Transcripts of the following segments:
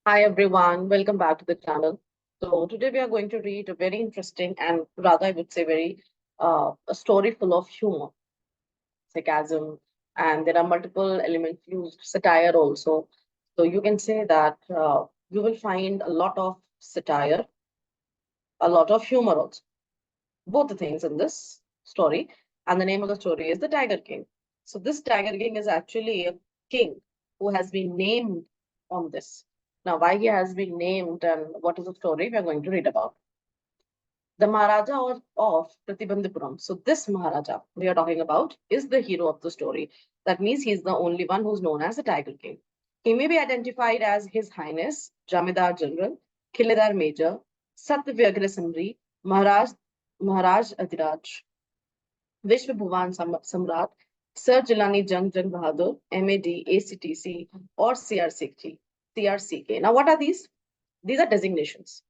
Hi everyone, welcome back to the channel. So today we are going to read a very interesting and rather I would say very a story full of humor, sarcasm, and there are multiple elements used, satire also. So you can say that you will find a lot of satire, a lot of humor also, both the things in this story. And the name of the story is the Tiger King. So this Tiger King is actually a king who has been named on this. Now, why he has been named and what is the story we are going to read about. The Maharaja of Pratibandhipuram. So this Maharaja we are talking about is the hero of the story. That means he's the only one who's known as the Tiger King. He may be identified as His Highness, Jamidar General, Khilidar Major, Satyavyagra Samri, Maharaj Adhiraj, Vishwa Bhuvan Samrat, Sir Jilani Jang Bahadur, MAD, ACTC, or CRCK. CRCK. Now, what are these? These are designations.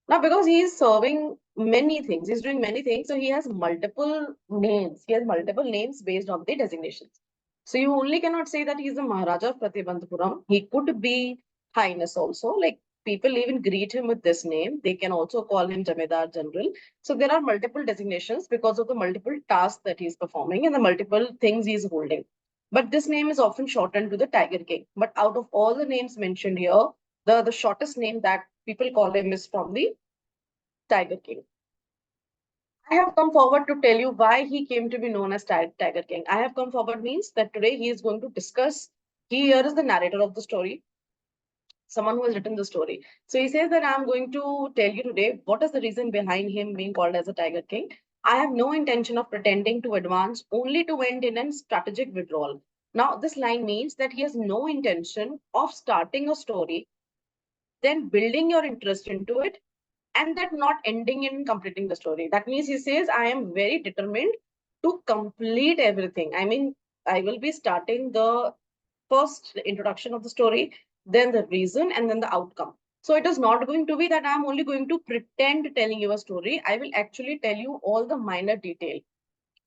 Now, because he is serving many things, he's doing many things, so he has multiple names. He has multiple names based on the designations. So you only cannot say that he's the Maharaja of Pratibandhapuram. He could be Highness also. Like people even greet him with this name. They can also call him Jamidar General. So there are multiple designations because of the multiple tasks that he's performing and the multiple things he's holding. But this name is often shortened to the Tiger King. But out of all the names mentioned here, the shortest name that people call him is from the Tiger King. I have come forward to tell you why he came to be known as Tiger King. I have come forward means that today he is going to discuss. He here is the narrator of the story, someone who has written the story. So he says that I'm going to tell you today what is the reason behind him being called as a Tiger King. I have no intention of pretending to advance, only to end in a strategic withdrawal. Now, this line means that he has no intention of starting a story, then building your interest into it, and that not ending in completing the story. That means he says, I am very determined to complete everything. I mean, I will be starting the first introduction of the story, then the reason, and then the outcome. So it is not going to be that I'm only going to pretend telling you a story. I will actually tell you all the minor detail.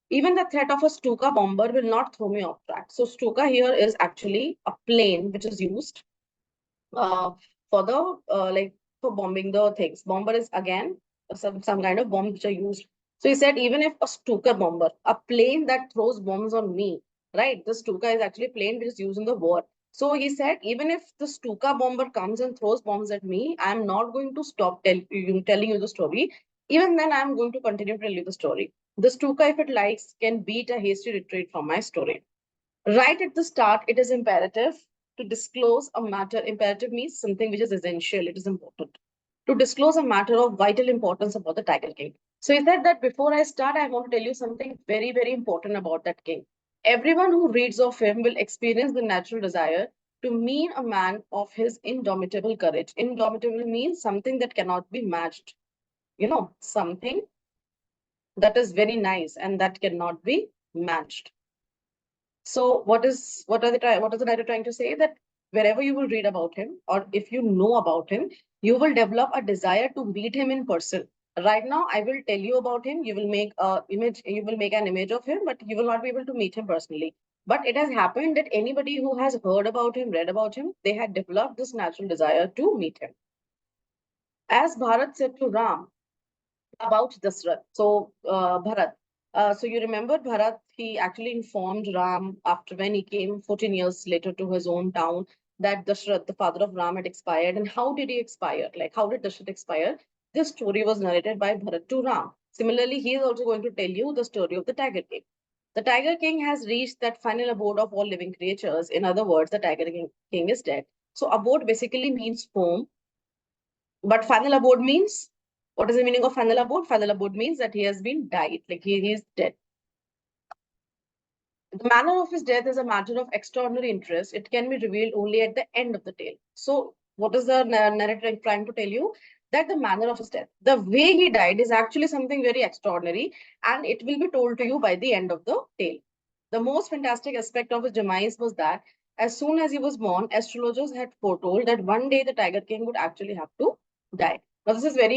Even the threat of a Stuka bomber will not throw me off track. So Stuka here is actually a plane which is used uh, for the for bombing the things. Bomber is again some kind of bombs which are used. So he said, even if a Stuka bomber, a plane that throws bombs on me, right? The Stuka is actually a plane which is used in the war. So he said, even if the Stuka bomber comes and throws bombs at me, I'm not going to stop telling you the story. Even then, I'm going to continue to tell you the story. The Stuka, if it likes, can beat a hasty retreat from my story. Right at the start, it is imperative to disclose a matter. Imperative means something which is essential, it is important. To disclose a matter of vital importance about the Tiger King. So he said that before I start, I want to tell you something very, very important about that king. Everyone who reads of him will experience the natural desire to meet a man of his indomitable courage. Indomitable means something that cannot be matched. Something that is very nice and that cannot be matched. So what is the writer trying to say? That wherever you will read about him, or if you know about him, you will develop a desire to meet him in person. Right now, I will tell you about him. You will make an image of him, but you will not be able to meet him personally. But it has happened that anybody who has heard about him, read about him, they had developed this natural desire to meet him. As Bharat said to Ram, about Dasrath. So, Bharat. So you remember Bharat, he actually informed Ram after when he came 14 years later to his own town that Dashrath, the father of Ram, had expired. And how did he expire? Like, how did Dashrath expire? This story was narrated by Bharat to Ram. Similarly, he is also going to tell you the story of the Tiger King. The Tiger King has reached that final abode of all living creatures. In other words, the King is dead. So abode basically means home, but final abode means, what is the meaning of final abode? Final abode means that he has been died, like he is dead. The manner of his death is a matter of extraordinary interest. It can be revealed only at the end of the tale. So, what is the narrator trying to tell you? That the manner of his death, the way he died, is actually something very extraordinary, and it will be told to you by the end of the tale. The most fantastic aspect of his demise was that as soon as he was born, astrologers had foretold that one day the Tiger King would actually have to die. Now, this is where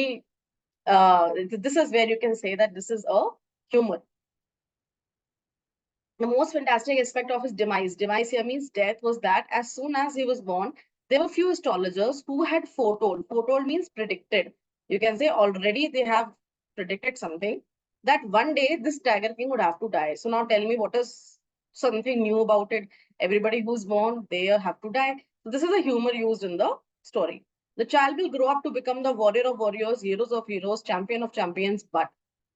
you can say that this is a humor. The most fantastic aspect of his demise here means death, was that as soon as he was born, there were few astrologers who had foretold. Foretold means predicted. You can say already they have predicted something that one day this Tiger King would have to die. So now tell me what is something new about it. Everybody who's born, they have to die. So this is a humor used in the story. The child will grow up to become the warrior of warriors, heroes of heroes, champion of champions. But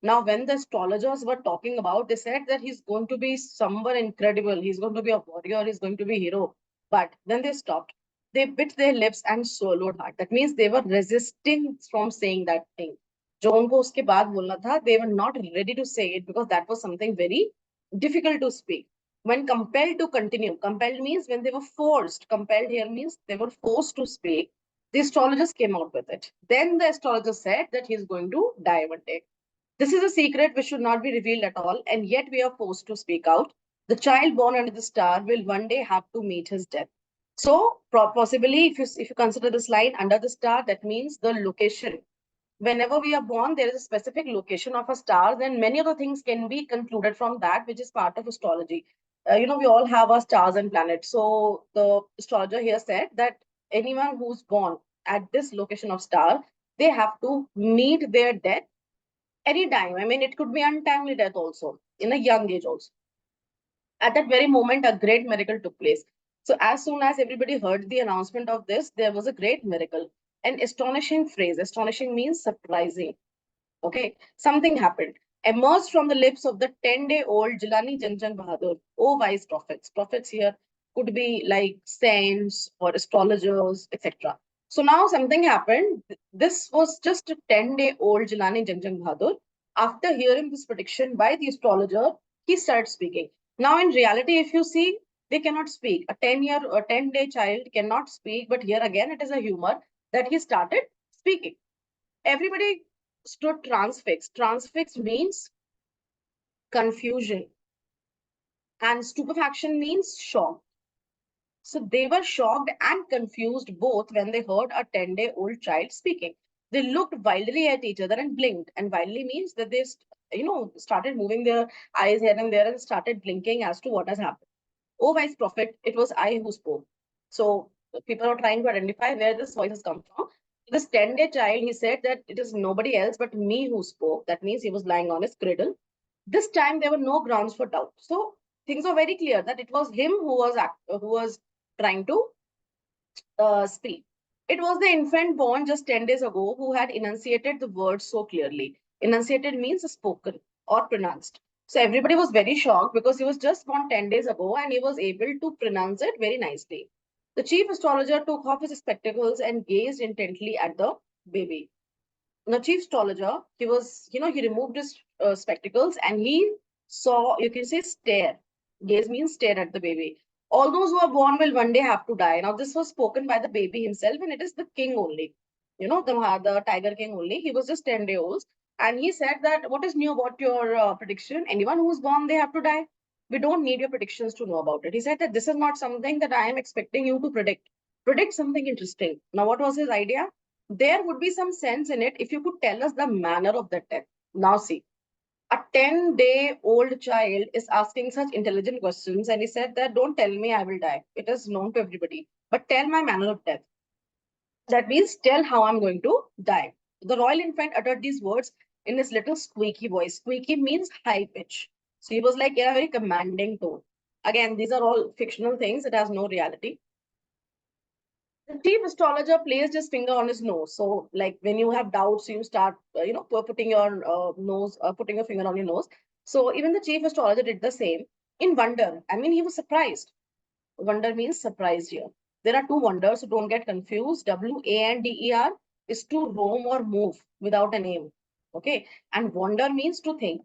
now, when the astrologers were talking about, they said that he's going to be someone incredible. He's going to be a warrior. He's going to be a hero. But then they stopped. They bit their lips and swallowed hard. That means they were resisting from saying that thing. जो उनको उसके बाद बोलना था, they were not ready to say it because that was something very difficult to speak. When compelled to continue, compelled means when they were forced. Compelled here means they were forced to speak. The astrologers came out with it. Then the astrologer said that he's going to die one day. This is a secret which should not be revealed at all, and yet we are forced to speak out. The child born under the star will one day have to meet his death. So, possibly, if you consider this line under the star, that means the location. Whenever we are born, there is a specific location of a star, then many other things can be concluded from that, which is part of astrology. We all have our stars and planets. So, the astrologer here said that anyone who's born at this location of star, they have to meet their death anytime. I mean, it could be untimely death also, in a young age also. At that very moment, a great miracle took place. So as soon as everybody heard the announcement of this, there was a great miracle. An astonishing phrase. Astonishing means surprising. Okay, something happened. Emerged from the lips of the 10-day-old Jilani Janjan Bahadur. Oh, wise prophets. Prophets here could be like saints or astrologers, etc. So now something happened. This was just a 10-day-old Jilani Janjan Bahadur. After hearing this prediction by the astrologer, he started speaking. Now, in reality, if you see, they cannot speak. A 10-day child cannot speak, but here again, it is a humor that he started speaking. Everybody stood transfixed. Transfixed means confusion, and stupefaction means shock. So they were shocked and confused both when they heard a 10-day-old child speaking. They looked wildly at each other and blinked. And wildly means that they, started moving their eyes here and there and started blinking as to what has happened. Oh, wise prophet, it was I who spoke. So people are trying to identify where this voice has come from. This 10-day child, he said that it is nobody else but me who spoke. That means he was lying on his cradle. This time there were no grounds for doubt. So things are very clear that it was him who was trying to speak. It was the infant born just 10 days ago who had enunciated the words so clearly. Enunciated means spoken or pronounced. So everybody was very shocked because he was just born 10 days ago and he was able to pronounce it very nicely. The chief astrologer took off his spectacles and gazed intently at the baby. The chief astrologer, he removed his spectacles and he saw, you can say, stare. Gaze means stare at the baby. All those who are born will one day have to die. Now, this was spoken by the baby himself, and it is the king only. The Tiger King only. He was just 10 days old. And he said that, what is new about your prediction? Anyone who's born, they have to die. We don't need your predictions to know about it. He said that this is not something that I am expecting you to predict. Predict something interesting. Now, what was his idea? There would be some sense in it if you could tell us the manner of the death. Now, see, a 10-day-old child is asking such intelligent questions, and he said that don't tell me I will die. It is known to everybody, but tell my manner of death. That means tell how I'm going to die. The royal infant uttered these words in his little squeaky voice. Squeaky means high pitch. So he was like in a very commanding tone. Again, these are all fictional things. It has no reality. The chief astrologer placed his finger on his nose. So, like when you have doubts, you start, putting your putting your finger on your nose. So, even the chief astrologer did the same in wonder. I mean, he was surprised. Wonder means surprised here. There are two wonders, so don't get confused. WANDER is to roam or move without a name. Okay. And wonder means to think.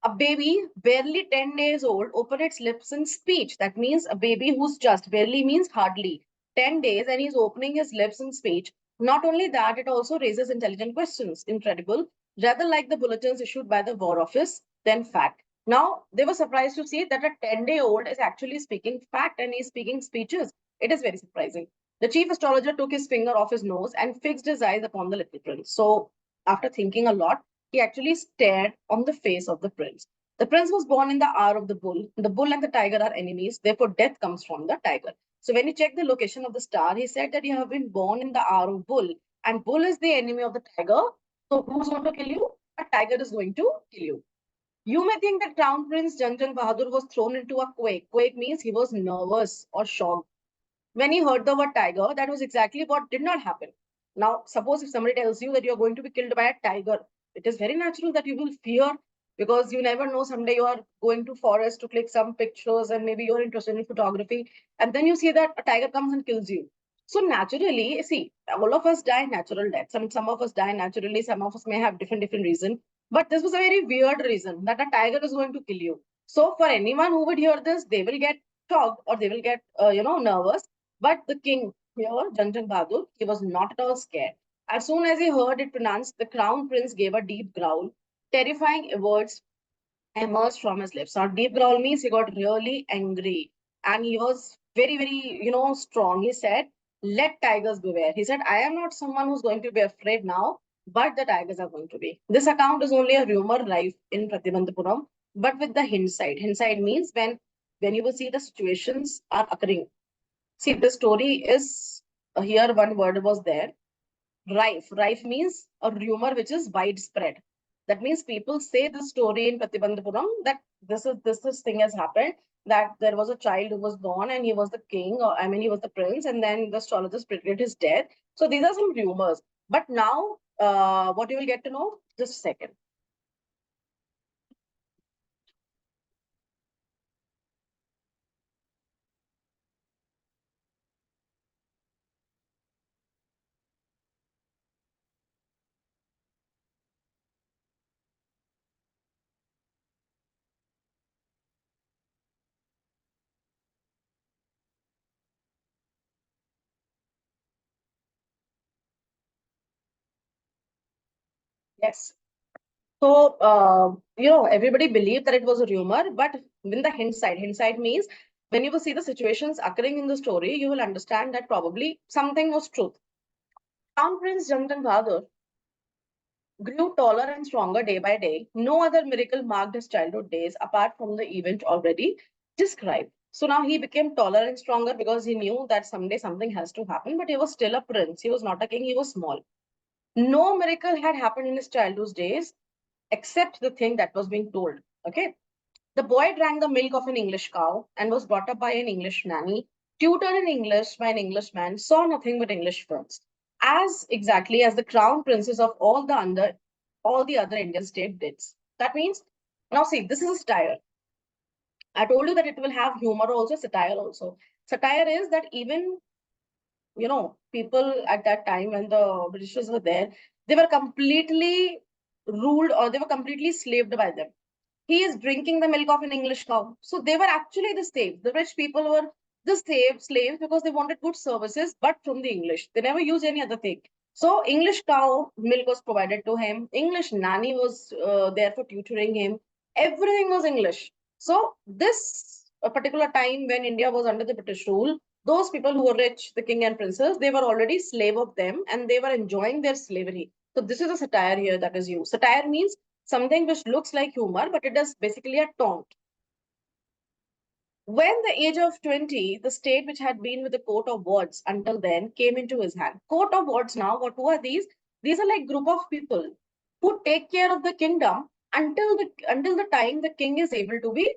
A baby barely 10 days old opens its lips in speech. That means a baby who's just barely means hardly 10 days and he's opening his lips in speech. Not only that, it also raises intelligent questions. Incredible. Rather like the bulletins issued by the War Office than fact. Now, they were surprised to see that a 10-day-old is actually speaking fact and he's speaking speeches. It is very surprising. The chief astrologer took his finger off his nose and fixed his eyes upon the little prince. So, after thinking a lot, he actually stared on the face of the prince. The prince was born in the hour of the bull. The bull and the tiger are enemies, therefore, death comes from the tiger. So when he checked the location of the star, he said that you have been born in the hour of bull, and bull is the enemy of the tiger. So who's going to kill you? A tiger is going to kill you. You may think that Crown Prince Janjan Bahadur was thrown into a quake. Quake means he was nervous or shocked. When he heard the word tiger, that was exactly what did not happen. Now, suppose if somebody tells you that you're going to be killed by a tiger, it is very natural that you will fear, because you never know, someday you are going to forest to click some pictures and maybe you're interested in photography, and then you see that a tiger comes and kills you. So naturally, see, all of us die natural deaths. Some of us die naturally, some of us may have different reason. But this was a very weird reason that a tiger is going to kill you. So for anyone who would hear this, they will get shocked or they will get nervous. But the king here, Janjan Bahadur, he was not at all scared. As soon as he heard it pronounced, the crown prince gave a deep growl. Terrifying words emerged from his lips. Now, deep growl means he got really angry and he was very strong. He said, "Let tigers beware." He said, "I am not someone who's going to be afraid now, but the tigers are going to be." This account is only a rumor life in Pratibandhapuram, but with the hindsight. Hindsight means when you will see the situations are occurring. See, the story is here one word was there. Rife. Rife means a rumor which is widespread. That means people say the story in Pratibandhapuram that this thing has happened, that there was a child who was born and he was the king, or I mean he was the prince, and then the astrologers predicted his death. So these are some rumors. But now what you will get to know, just a second. Yes. So, everybody believed that it was a rumor, but in the hindsight means when you will see the situations occurring in the story, you will understand that probably something was truth. Crown Prince Jantan Bahadur grew taller and stronger day by day. No other miracle marked his childhood days apart from the event already described. So now he became taller and stronger because he knew that someday something has to happen, but he was still a prince. He was not a king, he was small. No miracle had happened in his childhood days except the thing that was being told. Okay. The boy drank the milk of an English cow and was brought up by an English nanny, tutored in English by an Englishman, saw nothing but English films, as exactly as the crown princes of all the other Indian state did. That means, now see, this is a satire. I told you that it will have humor also, satire also. Satire is that even people at that time when the Britishers were there, they were completely ruled or they were completely slaved by them. He is drinking the milk of an English cow. So they were actually the slaves. The rich people were the slaves because they wanted good services, but from the English. They never used any other thing. So English cow milk was provided to him. English nanny was there for tutoring him. Everything was English. So this a particular time when India was under the British rule, those people who were rich, the king and princess, they were already slave of them and they were enjoying their slavery. So this is a satire here that is used. Satire means something which looks like humor, but it is basically a taunt. When the age of 20, the state which had been with the court of wards until then came into his hand. Court of wards now, who are these? These are like group of people who take care of the kingdom until the time the king is able to be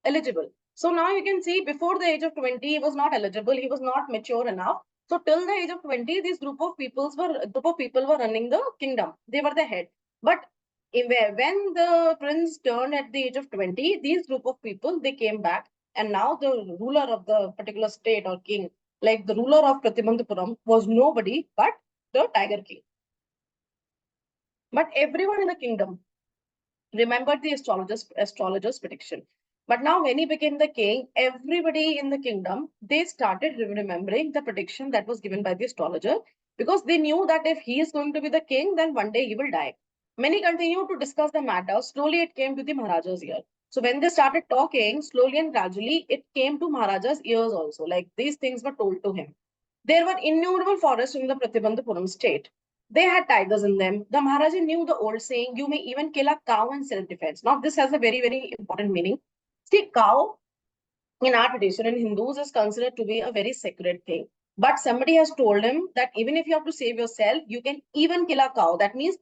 eligible. So now you can see before the age of 20, he was not eligible, he was not mature enough. So till the age of 20, these group of people were running the kingdom. They were the head. But when the prince turned at the age of 20, these group of people they came back, and now the ruler of the particular state or king, like the ruler of Pratibandhapuram, was nobody but the Tiger King. But everyone in the kingdom remembered the astrologer's prediction. But now, when he became the king, everybody in the kingdom they started remembering the prediction that was given by the astrologer, because they knew that if he is going to be the king, then one day he will die. Many continued to discuss the matter. Slowly, it came to the Maharaja's ear. So when they started talking, slowly and gradually, it came to Maharaja's ears also. Like these things were told to him. There were innumerable forests in the Pratibandhapuram state. They had tigers in them. The Maharaja knew the old saying, "You may even kill a cow in self-defense." Now, this has a very important meaning. See, cow in our tradition, in Hindus, is considered to be a very sacred thing. But somebody has told him that even if you have to save yourself, you can even kill a cow. That means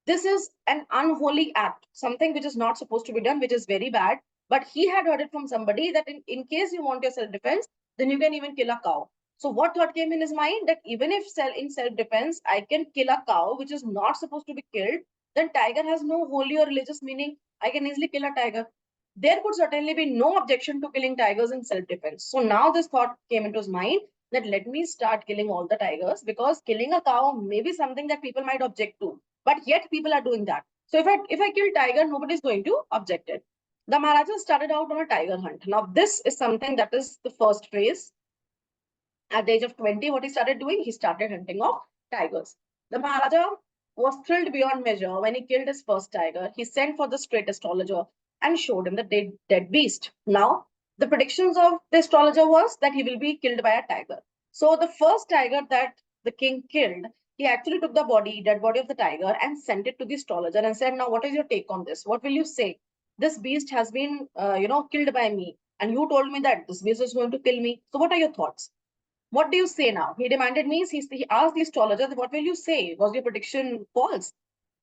this is an unholy act, something which is not supposed to be done, which is very bad. But he had heard it from somebody that in case you want your self defense, then you can even kill a cow. So what thought came in his mind that even if in self defense I can kill a cow which is not supposed to be killed, then tiger has no holy or religious meaning. I can easily kill a tiger. There could certainly be no objection to killing tigers in self-defense. So now this thought came into his mind that let me start killing all the tigers, because killing a cow may be something that people might object to, but yet people are doing that. So if I kill tiger, nobody's going to object it. The Maharaja started out on a tiger hunt. Now this is something that is the first phase. At the age of 20, what he started doing, he started hunting of tigers. The Maharaja was thrilled beyond measure when he killed his first tiger. He sent for the straight astrologer and showed him the dead beast. Now, the predictions of the astrologer was that he will be killed by a tiger. So the first tiger that the king killed, he actually took the dead body of the tiger and sent it to the astrologer and said, now what is your take on this? What will you say? This beast has been, killed by me. And you told me that this beast is going to kill me. So what are your thoughts? What do you say now? He demanded me, he asked the astrologer, what will you say? Was your prediction false?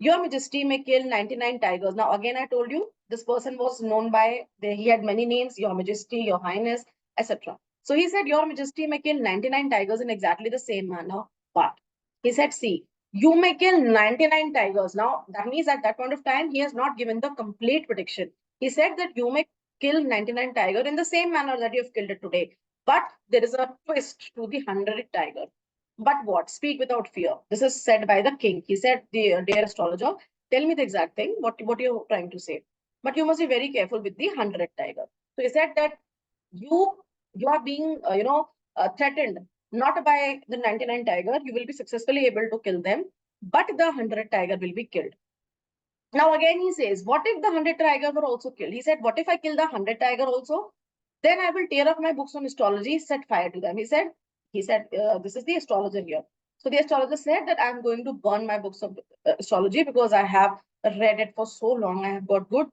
Your Majesty may kill 99 tigers. Now, again, I told you, this person was known by, he had many names, Your Majesty, Your Highness, etc. So he said, Your Majesty may kill 99 tigers in exactly the same manner. But he said, see, you may kill 99 tigers. Now, that means at that point of time, he has not given the complete prediction. He said that you may kill 99 tiger in the same manner that you have killed it today. But there is a twist to the 100th tiger. But what? Speak without fear. This is said by the king. He said, dear astrologer, tell me the exact thing, what you're trying to say. But you must be very careful with the 100th tiger. So he said that you are being, threatened not by the 99 tiger. You will be successfully able to kill them, but the 100th tiger will be killed. Now again he says, what if the 100 tiger were also killed? He said, what if I kill the 100 tiger also? Then I will tear up my books on astrology, set fire to them. He said, this is the astrologer here. So the astrologer said that I'm going to burn my books of astrology because I have read it for so long. I have got good,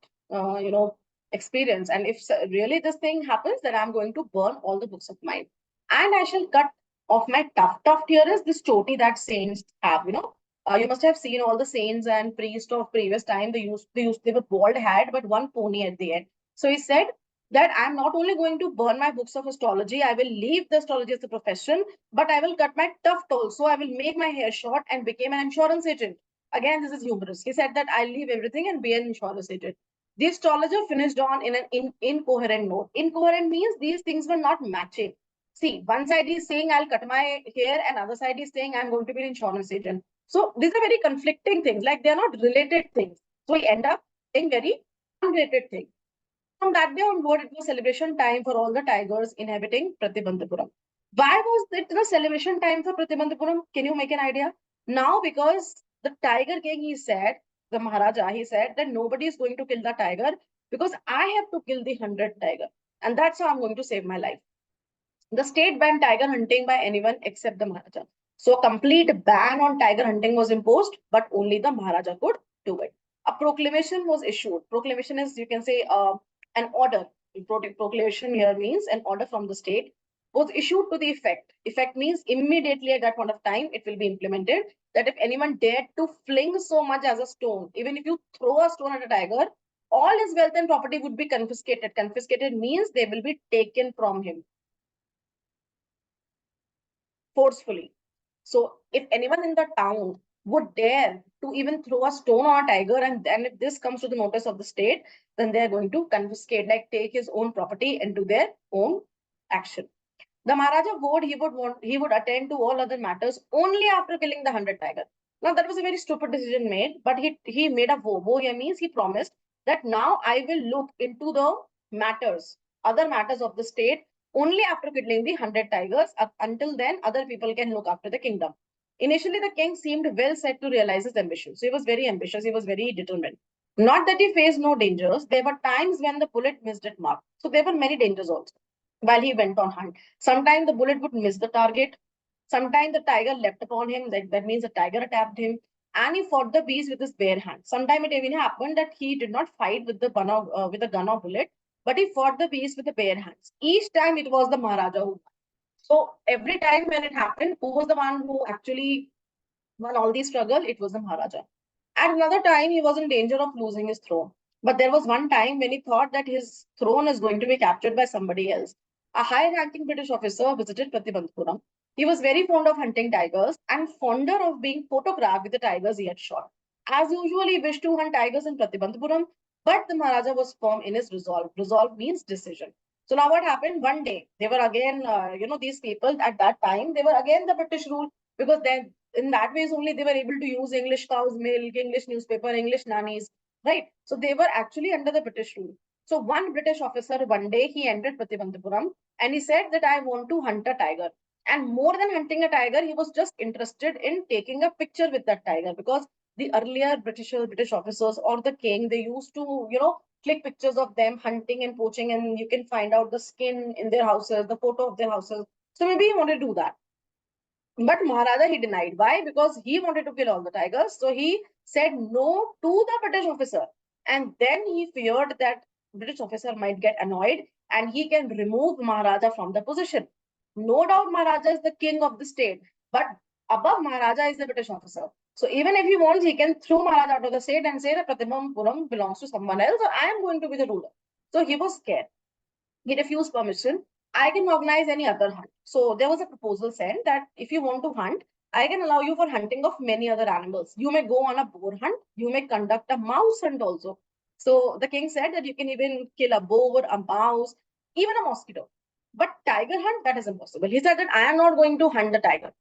experience. And if really this thing happens, then I'm going to burn all the books of mine. And I shall cut off my tuft. Tuft here is this choti that saints have, you must have seen all the saints and priests of previous time. They were bald head, but one pony at the end. So he said that I'm not only going to burn my books of astrology, I will leave the astrology as a profession, but I will cut my tuft also. I will make my hair short and become an insurance agent. Again, this is humorous. He said that I'll leave everything and be an insurance agent. The astrologer finished on in an incoherent note. Incoherent means these things were not matching. See, one side is saying I'll cut my hair, and other side is saying I'm going to be an insurance agent. So these are very conflicting things, like they're not related things. So we end up saying very unrelated things. From that day onward, it was celebration time for all the tigers inhabiting Pratibandhapuram. Why was it the celebration time for Pratibandhapuram? Can you make an idea? Now, because the Tiger King, he said, the Maharaja, he said that nobody is going to kill the tiger because I have to kill the 100th tiger. And that's how I'm going to save my life. The state banned tiger hunting by anyone except the Maharaja. So a complete ban on tiger hunting was imposed, but only the Maharaja could do it. A proclamation was issued. Proclamation is, you can say, an order. Proclamation here means an order from the state was issued to the effect. Effect means immediately at that point of time, it will be implemented that if anyone dared to fling so much as a stone, even if you throw a stone at a tiger, all his wealth and property would be confiscated. Confiscated means they will be taken from him forcefully. So if anyone in the town would dare to even throw a stone on a tiger, and then if this comes to the notice of the state, then they're going to confiscate, like take his own property into their own action. The Maharaja vowed he would attend to all other matters only after killing the 100 tiger. Now that was a very stupid decision made, but he made a vow. Vow here means he promised that now I will look into the matters, other matters of the state only after killing the 100 tigers. Until then, other people can look after the kingdom. Initially, the king seemed well set to realize his ambition. So he was very ambitious, he was very determined. Not that he faced no dangers, there were times when the bullet missed its mark. So there were many dangers also while he went on hunt. Sometimes the bullet would miss the target. Sometimes the tiger leapt upon him. That means the tiger attacked him. And he fought the beast with his bare hand. Sometimes it even happened that he did not fight with the gun with a gun or bullet, but he fought the beast with the bare hands. Each time it was the Maharaja who won. So every time when it happened, who was the one who actually won all the struggle? It was the Maharaja. At another time, he was in danger of losing his throne. But there was one time when he thought that his throne is going to be captured by somebody else. A high ranking British officer visited Pratibandhupuram. He was very fond of hunting tigers and fonder of being photographed with the tigers he had shot. As usual, he wished to hunt tigers in Pratibandhupuram, but the Maharaja was firm in his resolve. Resolve means decision. So now what happened? One day, they were again, these people at that time, they were again the British rule, because then in that ways only they were able to use English cow's milk, English newspaper, English nannies, right? So they were actually under the British rule. So one British officer, one day he entered Pratibandhupuram and he said that I want to hunt a tiger. And more than hunting a tiger, he was just interested in taking a picture with that tiger, because the earlier British officers or the king, they used to, click pictures of them hunting and poaching, and you can find out the skin in their houses, the photo of their houses. So maybe he wanted to do that. But Maharaja, he denied. Why? Because he wanted to kill all the tigers. So he said no to the British officer. And then he feared that British officer might get annoyed and he can remove Maharaja from the position. No doubt Maharaja is the king of the state, but above Maharaja is the British officer. So even if he wants, he can throw Maharaja out of the state and say that Pratibandhupuram belongs to someone else, or I am going to be the ruler. So he was scared. He refused permission. I can organize any other hunt. So there was a proposal sent that if you want to hunt, I can allow you for hunting of many other animals. You may go on a boar hunt. You may conduct a mouse hunt also. So the king said that you can even kill a boar, a mouse, even a mosquito. But tiger hunt, that is impossible. He said that I am not going to hunt the tiger.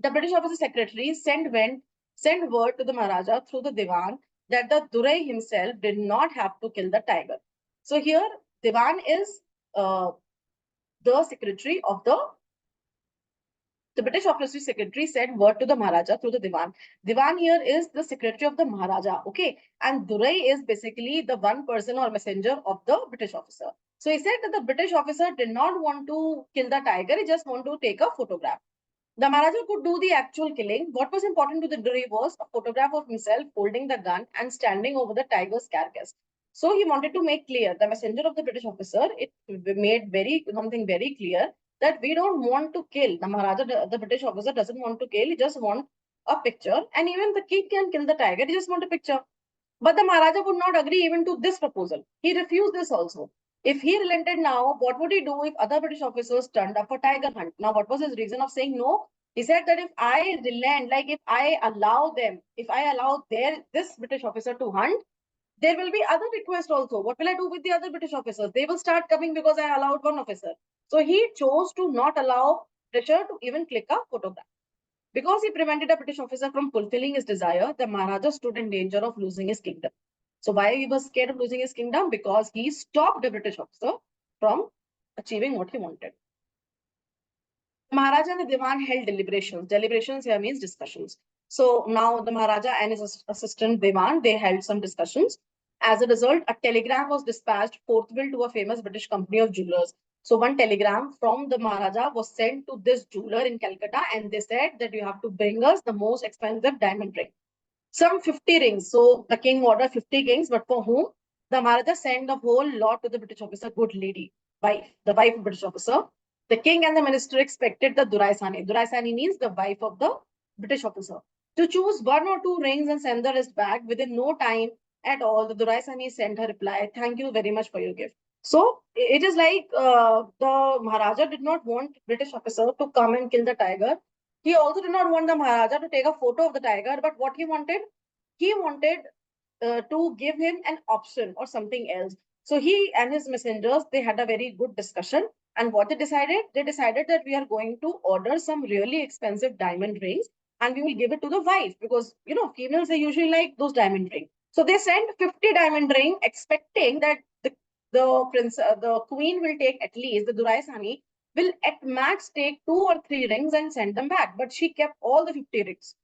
The British officer secretary sent word to the Maharaja through the Diwan that the Durai himself did not have to kill the tiger. So here, Diwan is the secretary of the British officer secretary sent word to the Maharaja through the Diwan. Diwan here is the secretary of the Maharaja, okay? And Durai is basically the one person or messenger of the British officer. So he said that the British officer did not want to kill the tiger, he just wanted to take a photograph. The Maharaja could do the actual killing. What was important to the Durai was a photograph of himself holding the gun and standing over the tiger's carcass. So he wanted to make clear, the messenger of the British officer, it made something very clear that we don't want to kill. The Maharaja, the British officer doesn't want to kill, he just wants a picture. And even the king can kill the tiger, he just want a picture. But the Maharaja would not agree even to this proposal. He refused this also. If he relented now, what would he do if other British officers turned up for tiger hunt? Now, what was his reason of saying no? He said that if I relent, like if I allow them, if I allow this British officer to hunt, there will be other requests also. What will I do with the other British officers? They will start coming because I allowed one officer. So he chose to not allow Richard to even click a photograph. Because he prevented a British officer from fulfilling his desire, the Maharaja stood in danger of losing his kingdom. So why he was scared of losing his kingdom? Because he stopped the British officer from achieving what he wanted. Maharaja and the Diwan held deliberations. Deliberations here means discussions. So now the Maharaja and his assistant Diwan, they held some discussions. As a result, a telegram was dispatched forthwith to a famous British company of jewelers. So one telegram from the Maharaja was sent to this jeweler in Calcutta, and they said that you have to bring us the most expensive diamond ring. Some 50 rings. So the king ordered 50 rings, but for whom? The Maharaja sent the whole lot to the British officer, good lady, wife, the wife of British officer. The king and the minister expected the Duraisani. Duraisani means the wife of the British officer. To choose one or two rings and send the rest back within no time at all. The Duraisani sent her reply, thank you very much for your gift. So it is like the Maharaja did not want British officer to come and kill the tiger. He also did not want the Maharaja to take a photo of the tiger, but what he wanted to give him an option or something else. So he and his messengers, they had a very good discussion. And what they decided? They decided that we are going to order some really expensive diamond rings and we will give it to the wife, because, females, they usually like those diamond rings. So they sent 50 diamond ring, expecting that the queen will take at least, the Duraisani will at max take 2 or 3 rings and send them back. But she kept all the 50 rings.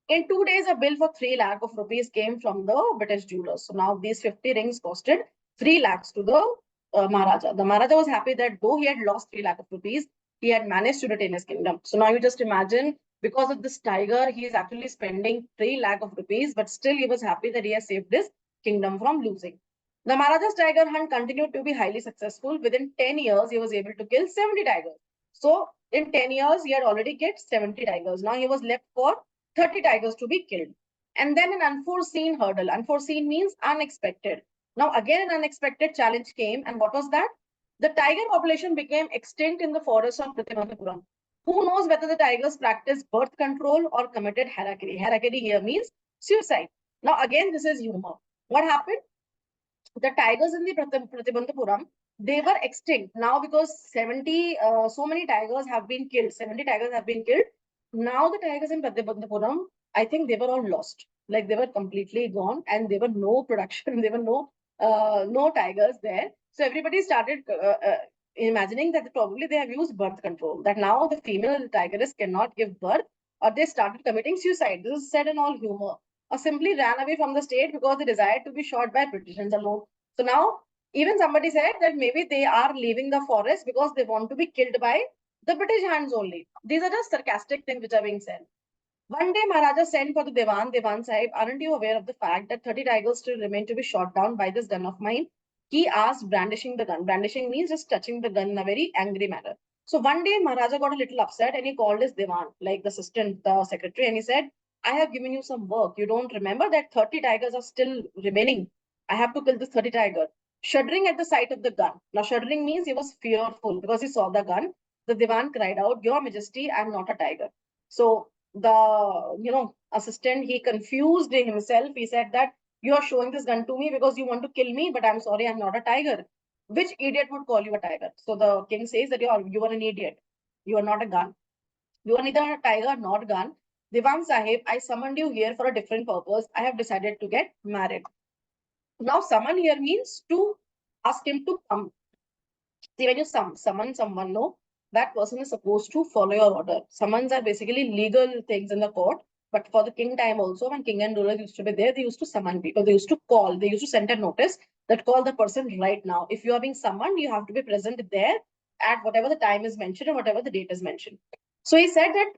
In 2 days, a bill for 3 lakh of rupees came from the British jewelers. So now these 50 rings costed 3 lakhs to the Maharaja. The Maharaja was happy that though he had lost 3 lakh of rupees, he had managed to retain his kingdom. So now you just imagine, because of this tiger, he is actually spending 3 lakh of rupees, but still he was happy that he has saved his kingdom from losing. The Maharaja's tiger hunt continued to be highly successful. Within 10 years, he was able to kill 70 tigers. So, in 10 years, he had already killed 70 tigers. Now, he was left for 30 tigers to be killed. And then an unforeseen hurdle. Unforeseen means unexpected. Now, again, an unexpected challenge came. And what was that? The tiger population became extinct in the forests of Prithimantapuram. Who knows whether the tigers practiced birth control or committed harakiri? Harakiri here means suicide. Now, again, this is humor. What happened? The tigers in the Pratibandhapuram, they were extinct now because 70, so many tigers have been killed. 70 tigers have been killed. Now the tigers in Pratibandhapuram, I think they were all lost. Like they were completely gone and there were no production. There were no tigers there. So everybody started imagining that probably they have used birth control. That now the female tigress cannot give birth, or they started committing suicide. This is said in all humor, or simply ran away from the state because they desired to be shot by Britishers alone. So now, even somebody said that maybe they are leaving the forest because they want to be killed by the British hands only. These are just sarcastic things which are being said. One day, Maharaja sent for the Devan Sahib, aren't you aware of the fact that 30 tigers still remain to be shot down by this gun of mine? He asked, brandishing the gun. Brandishing means just touching the gun in a very angry manner. So one day, Maharaja got a little upset and he called his Devan, like the assistant, the secretary, and he said, I have given you some work. You don't remember that 30 tigers are still remaining. I have to kill this 30 tiger. Shuddering at the sight of the gun. Now, shuddering means he was fearful because he saw the gun. The Devan cried out, Your Majesty, I am not a tiger. So the assistant, he confused himself. He said that you are showing this gun to me because you want to kill me, but I'm sorry, I'm not a tiger. Which idiot would call you a tiger? So the king says that you are an idiot. You are not a gun. You are neither a tiger nor a gun. Divan Sahib, I summoned you here for a different purpose. I have decided to get married. Now, summon here means to ask him to come. See, when you summon someone, no, that person is supposed to follow your order. Summons are basically legal things in the court. But for the king time also, when king and rulers used to be there, they used to summon people. They used to call. They used to send a notice that call the person right now. If you are being summoned, you have to be present there at whatever the time is mentioned and whatever the date is mentioned. So he said that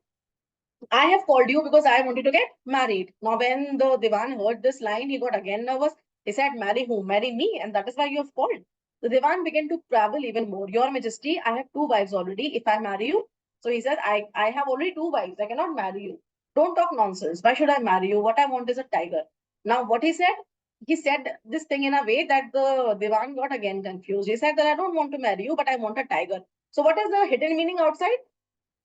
I have called you because I wanted to get married. Now, when the Divan heard this line, he got again nervous. He said, Marry whom? Marry me, and that is why you have called. The Divan began to travel even more. Your Majesty, I have two wives already. If I marry you, so he said, I have already two wives. I cannot marry you. Don't talk nonsense. Why should I marry you? What I want is a tiger. Now, what he said this thing in a way that the Divan got again confused. He said that I don't want to marry you, but I want a tiger. So, what is the hidden meaning outside?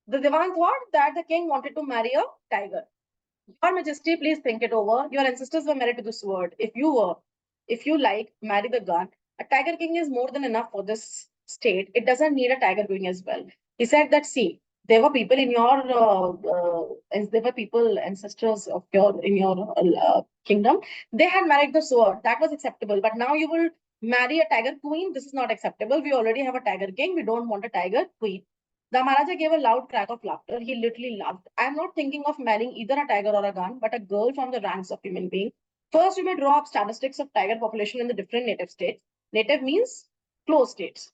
The Divan thought that the king wanted to marry a tiger. Your Majesty, please think it over. Your ancestors were married to the sword. If you like, marry the gun. A tiger king is more than enough for this state. It doesn't need a tiger queen as well. He said that, see, there were people in your, there were people, ancestors of your, in your kingdom. They had married the sword. That was acceptable. But now you will marry a tiger queen. This is not acceptable. We already have a tiger king. We don't want a tiger queen. The Maharaja gave a loud crack of laughter. He literally laughed. I'm not thinking of marrying either a tiger or a gun, but a girl from the ranks of human being. First, you may draw up statistics of tiger population in the different native states. Native means close states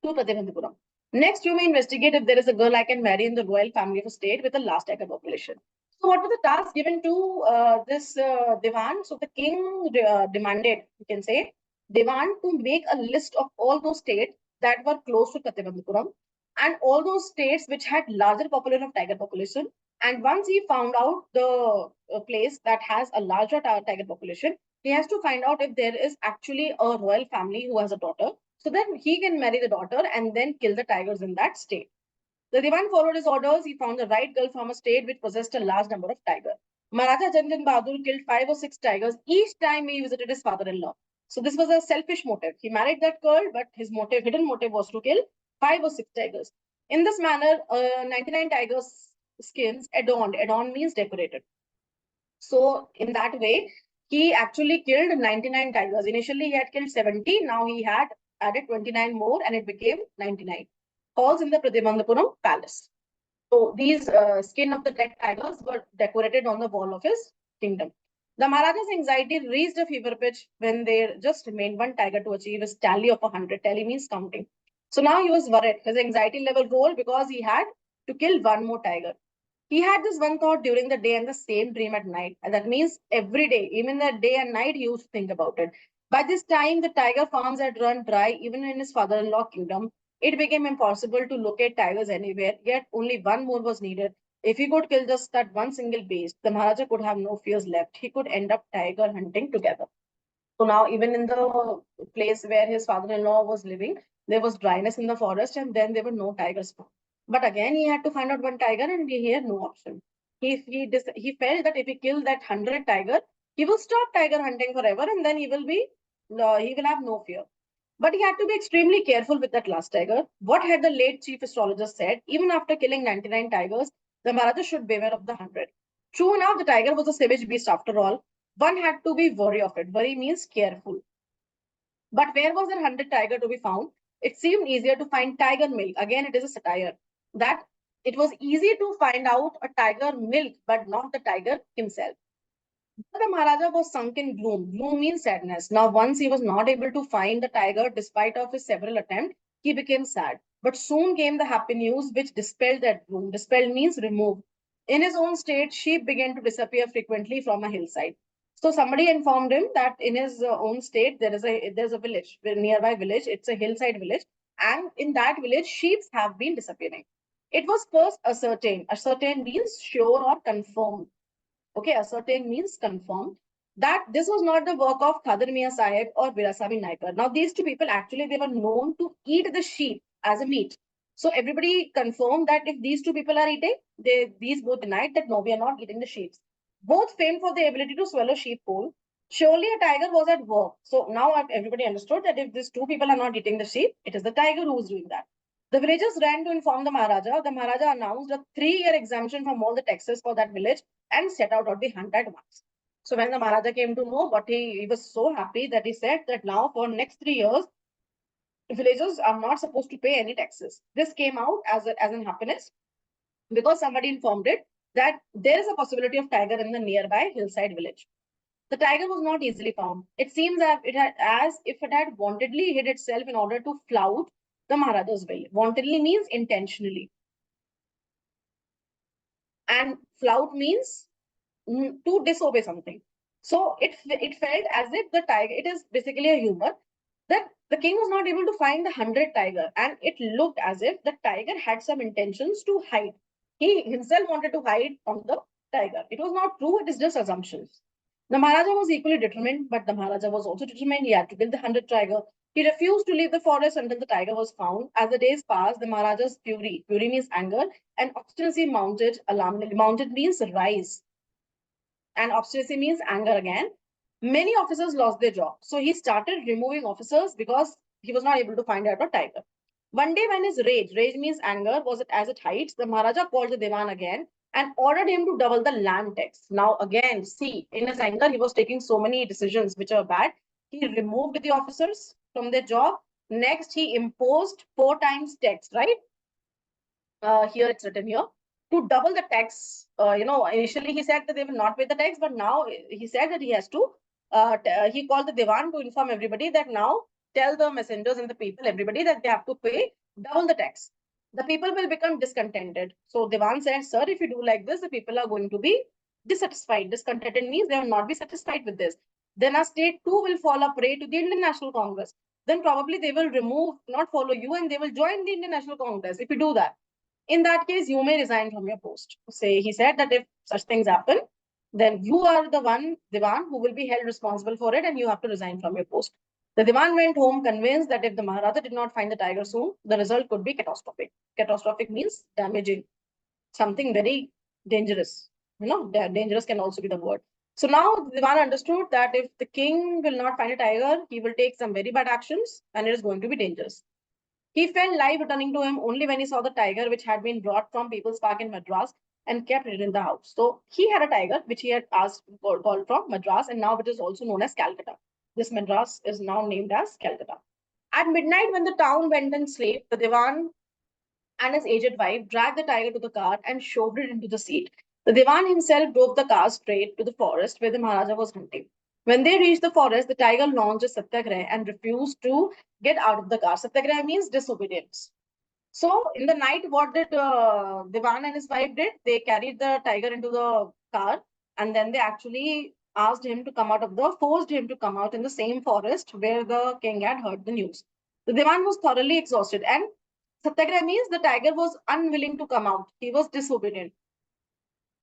to Pratibandhapuram. Next, you may investigate if there is a girl I can marry in the royal family of a state with a large tiger population. So, what was the task given to this Divan? So, the king demanded, you can say, Divan to make a list of all those states that were close to Pratibandhapuram and all those states which had larger population of tiger population. And once he found out the place that has a larger tiger population, he has to find out if there is actually a royal family who has a daughter, so that he can marry the daughter and then kill the tigers in that state. The Divan followed his orders. He found the right girl from a state which possessed a large number of tigers. Maharaja Janjan Bahadur killed 5 or 6 tigers each time he visited his father-in-law. So this was a selfish motive. He married that girl, but his hidden motive was to kill 5 or 6 tigers. In this manner, 99 tigers' skins adorned. Adorned means decorated. So in that way, he actually killed 99 tigers. Initially, he had killed 70. Now he had added 29 more and it became 99. Halls in the Pradimandhapuram palace. So these skin of the dead tigers were decorated on the wall of his kingdom. The Maharaja's anxiety reached a fever pitch when there just remained one tiger to achieve his tally of 100. Tally means counting. So now he was worried. His anxiety level rose because he had to kill one more tiger. He had this one thought during the day and the same dream at night. And that means every day, even the day and night, he used to think about it. By this time, the tiger farms had run dry even in his father-in-law kingdom. It became impossible to locate tigers anywhere, yet only one more was needed. If he could kill just that one single beast, the Maharaja could have no fears left. He could end up tiger hunting together. So now, even in the place where his father-in-law was living, there was dryness in the forest, and then there were no tigers found. But again, he had to find out one tiger, and he had no option. He felt that if he killed that 100 tiger, he will stop tiger hunting forever, and then he will have no fear. But he had to be extremely careful with that last tiger. What had the late chief astrologer said? Even after killing 99 tigers, the Maharaja should beware of the 100. True enough, the tiger was a savage beast after all. One had to be wary of it. Wary means careful. But where was the 100 tiger to be found? It seemed easier to find tiger milk. Again, it is a satire. That it was easy to find out a tiger milk, but not the tiger himself. But the Maharaja was sunk in gloom. Gloom means sadness. Now, once he was not able to find the tiger despite of his several attempts, he became sad. But soon came the happy news which dispelled that gloom. Dispelled means remove. In his own state, sheep began to disappear frequently from a hillside. So somebody informed him that in his own state there's a village, a nearby village. It's a hillside village, and in that village, sheep have been disappearing. It was first ascertained. Ascertained means sure or confirmed. Okay, ascertain means confirm that this was not the work of Khadir Mia Sahib or Birasami Naikar. Now, these two people actually they were known to eat the sheep as a meat. So everybody confirmed that if these two people are eating, these both denied that no, we are not eating the sheep. Both famed for their ability to swallow sheep whole. Surely a tiger was at work. So now everybody understood that if these two people are not eating the sheep, it is the tiger who is doing that. The villagers ran to inform the Maharaja. The Maharaja announced a 3-year exemption from all the taxes for that village and set out on the hunt at once. So when the Maharaja came to know what he was so happy that he said that now for next 3 years, villagers are not supposed to pay any taxes. This came out as an happiness because somebody informed it that there is a possibility of tiger in the nearby hillside village. The tiger was not easily found. It seems that it had as if it had wantedly hid itself in order to flout the Maharaja's will. Wantedly means intentionally. And flout means to disobey something. So it felt as if the tiger, it is basically a humor, that the king was not able to find the 100 tiger, and it looked as if the tiger had some intentions to hide. He himself wanted to hide from the tiger. It was not true, it is just assumptions. The Maharaja was equally determined, but the Maharaja was also determined he had to kill the 100 tiger. He refused to leave the forest until the tiger was found. As the days passed, the Maharaja's fury means anger, and obstinacy mounted. Alarm mounted means rise, and obstinacy means anger again. Many officers lost their job. So he started removing officers because he was not able to find out a tiger. One day, when his rage means anger, was at its height, the Maharaja called the Diwan again and ordered him to double the land tax. Now, again, see, in his anger, he was taking so many decisions which are bad. He removed the officers from their job. Next, he imposed 4 times tax, right? Here it's written here, to double the tax. Initially he said that they will not pay the tax, but now he said that he has to. He called the Diwan to inform everybody that now tell the messengers and the people, everybody, that they have to pay double the tax. The people will become discontented. So Diwan said, sir, if you do like this, the people are going to be dissatisfied. Discontented means they will not be satisfied with this. Then our state too will fall a prey to the Indian National Congress. Then probably they will not follow you, and they will join the Indian National Congress if you do that. In that case, you may resign from your post. Say, he said that if such things happen, then you are the Diwan, who will be held responsible for it, and you have to resign from your post. The Diwan went home convinced that if the Maharaja did not find the tiger soon, the result could be catastrophic. Catastrophic means damaging, something very dangerous. Dangerous can also be the word. So now Diwan understood that if the king will not find a tiger, he will take some very bad actions, and it is going to be dangerous. He felt life returning to him only when he saw the tiger, which had been brought from People's Park in Madras and kept it in the house. So he had a tiger, which he had called from Madras, and now it is also known as Calcutta. This Madras is now named as Calcutta. At midnight, when the town went in sleep, the Diwan and his aged wife dragged the tiger to the car and shoved it into the seat. The Diwan himself drove the car straight to the forest where the Maharaja was hunting. When they reached the forest, the tiger launched a satyagraha and refused to get out of the car. Satyagraha means disobedience. So in the night, what did Diwan and his wife did? They carried the tiger into the car, and then they actually asked him to come out of the, forced him to come out in the same forest where the king had heard the news. The Diwan was thoroughly exhausted, and Satyagraha means the tiger was unwilling to come out. He was disobedient.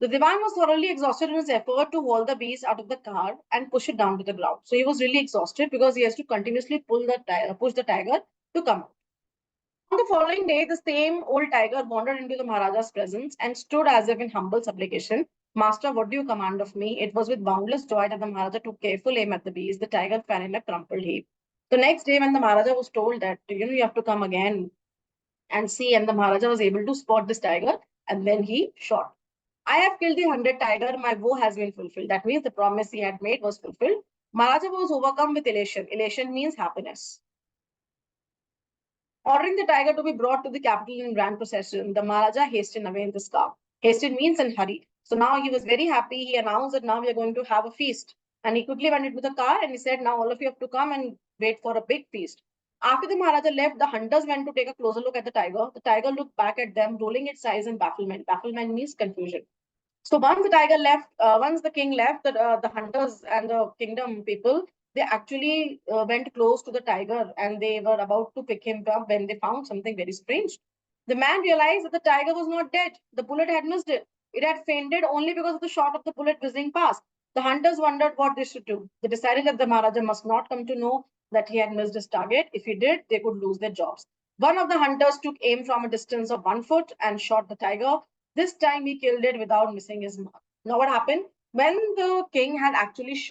The Diwan was thoroughly exhausted in his effort to haul the beast out of the car and push it down to the ground. So he was really exhausted because he has to continuously push the tiger to come out. On the following day, the same old tiger wandered into the Maharaja's presence and stood as if in humble supplication. Master, what do you command of me? It was with boundless joy that the Maharaja took careful aim at the beast. The tiger fell in a crumpled heap. The next day, when the Maharaja was told that, you have to come again and see, and the Maharaja was able to spot this tiger, and then he shot. I have killed the 100 tiger. My woe has been fulfilled. That means the promise he had made was fulfilled. Maharaja was overcome with elation. Elation means happiness. Ordering the tiger to be brought to the capital in grand procession, the Maharaja hastened away in this car. Hastened means in hurry. So now he was very happy. He announced that now we are going to have a feast. And he quickly went into the car and he said, now all of you have to come and wait for a big feast. After the Maharaja left, the hunters went to take a closer look at the tiger. The tiger looked back at them, rolling its eyes in bafflement. Bafflement means confusion. So once the tiger left, once the king left, the hunters and the kingdom people, they actually went close to the tiger and they were about to pick him up when they found something very strange. The man realized that the tiger was not dead. The bullet had missed it. It had fainted only because of the shot of the bullet whizzing past. The hunters wondered what they should do. They decided that the Maharaja must not come to know that he had missed his target. If he did, they could lose their jobs. One of the hunters took aim from a distance of 1 foot and shot the tiger. This time he killed it without missing his mark. Now what happened? When the king had actually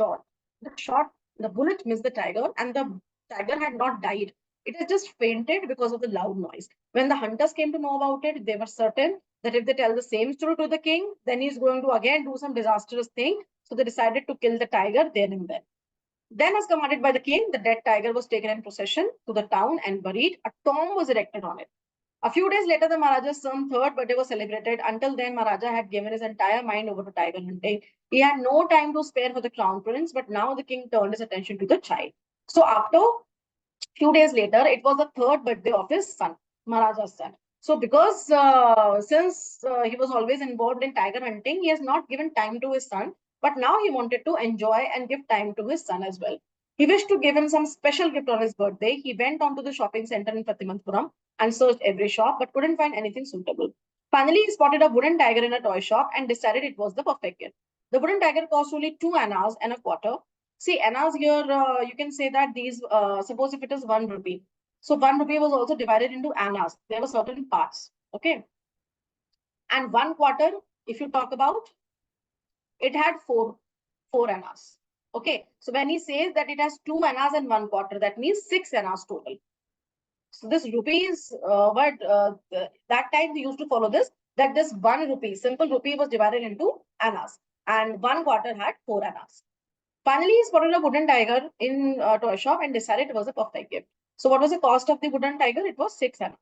the bullet missed the tiger and the tiger had not died. It had just fainted because of the loud noise. When the hunters came to know about it, they were certain that if they tell the same story to the king, then he's going to again do some disastrous thing. So they decided to kill the tiger there and then. Then, as commanded by the king, the dead tiger was taken in procession to the town and buried. A tomb was erected on it. A few days later, the Maharaja's son's third birthday was celebrated. Until then, Maharaja had given his entire mind over to tiger hunting. He had no time to spare for the crown prince, but now the king turned his attention to the child. So after few days later, it was the third birthday of his son, Maharaja's son. So because since he was always involved in tiger hunting, he has not given time to his son, but now he wanted to enjoy and give time to his son as well. He wished to give him some special gift on his birthday. He went on to the shopping center in Pratimantpuram and searched every shop, but couldn't find anything suitable. Finally, he spotted a wooden tiger in a toy shop and decided it was the perfect gift. The wooden tiger cost only 2 annas and a quarter. See, annas here, you can say that these, suppose if it is 1 rupee. So 1 rupee was also divided into annas. There were certain parts, okay? And 1 quarter, if you talk about, it had four annas, okay? So when he says that it has 2 annas and 1 quarter, that means 6 annas total. So this rupees, that time they used to follow this, that this 1 rupee, simple rupee was divided into annas and 1 quarter had 4 annas. Finally, he spotted a wooden tiger in a toy shop and decided it was a perfect gift. So what was the cost of the wooden tiger? It was 6 annas.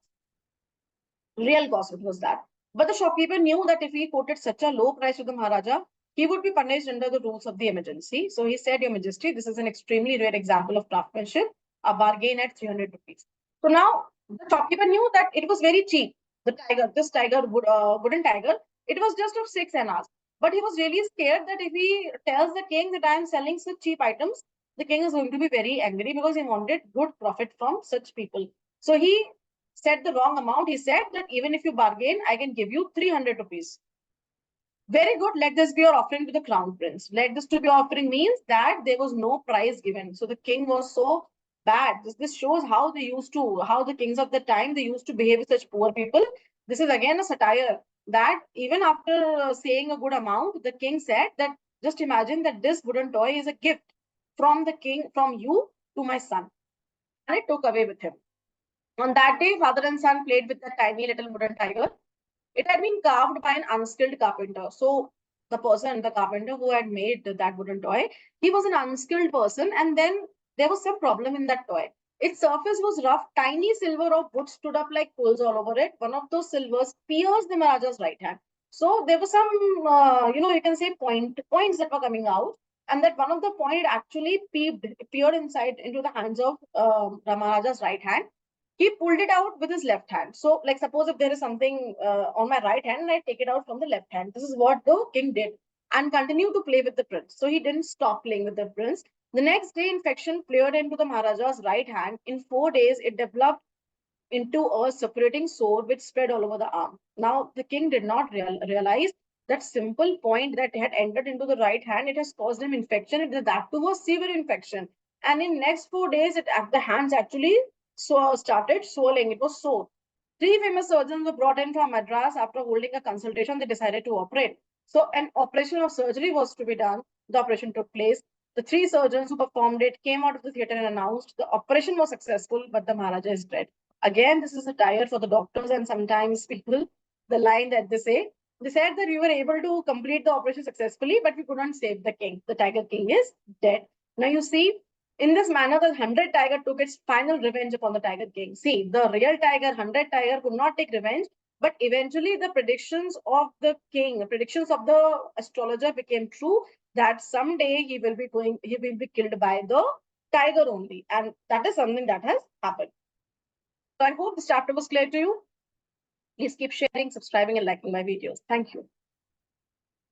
Real cost it was that. But the shopkeeper knew that if he quoted such a low price to the Maharaja, he would be punished under the rules of the emergency. So he said, Your Majesty, this is an extremely rare example of craftsmanship, a bargain at 300 rupees. So now the shopkeeper knew that it was very cheap. The tiger, this tiger, wooden tiger, it was just of 6 annas. But he was really scared that if he tells the king that I am selling such cheap items, the king is going to be very angry because he wanted good profit from such people. So he said the wrong amount. He said that even if you bargain, I can give you 300 rupees. Very good. Let this be your offering to the crown prince. Let this to be offering means that there was no prize given. So the king was so bad. This shows how they used to, how the kings of the time, they used to behave with such poor people. This is again a satire that even after saying a good amount, the king said that just imagine that this wooden toy is a gift from the king, from you to my son. And it took away with him. On that day, father and son played with the tiny little wooden tiger. It had been carved by an unskilled carpenter. So the carpenter who had made that wooden toy, he was an unskilled person. And then there was some problem in that toy. Its surface was rough. Tiny silver or wood stood up like poles all over it. One of those silvers pierced the Maharaja's right hand. So there was some, you can say points that were coming out. And that one of the point actually peered inside into the hands of Maharaja's right hand. He pulled it out with his left hand. So, like, suppose if there is something on my right hand and I take it out from the left hand, this is what the king did. and continued to play with the prince. So he didn't stop playing with the prince. The next day, infection flared into the Maharaja's right hand. In 4 days, it developed into a separating sore which spread all over the arm. Now, the king did not realize that simple point that had entered into the right hand, it has caused him infection. That too was severe infection. And in next 4 days, the hands actually started swelling. It was sore. Three famous surgeons were brought in from Madras. After holding a consultation, they decided to operate. So an operation of surgery was to be done. The operation took place. The three surgeons who performed it came out of the theater and announced the operation was successful, but the Maharaja is dead. Again, this is a tire for the doctors and sometimes people, the line that they say. They said that we were able to complete the operation successfully, but we couldn't save the king. The tiger king is dead. Now you see, in this manner, the 100 tiger took its final revenge upon the tiger king. See, the real tiger, 100 tiger, could not take revenge, but eventually the predictions of the king, the predictions of the astrologer became true that someday he will be killed by the tiger only. And that is something that has happened. So I hope this chapter was clear to you. Please keep sharing, subscribing, and liking my videos. Thank you.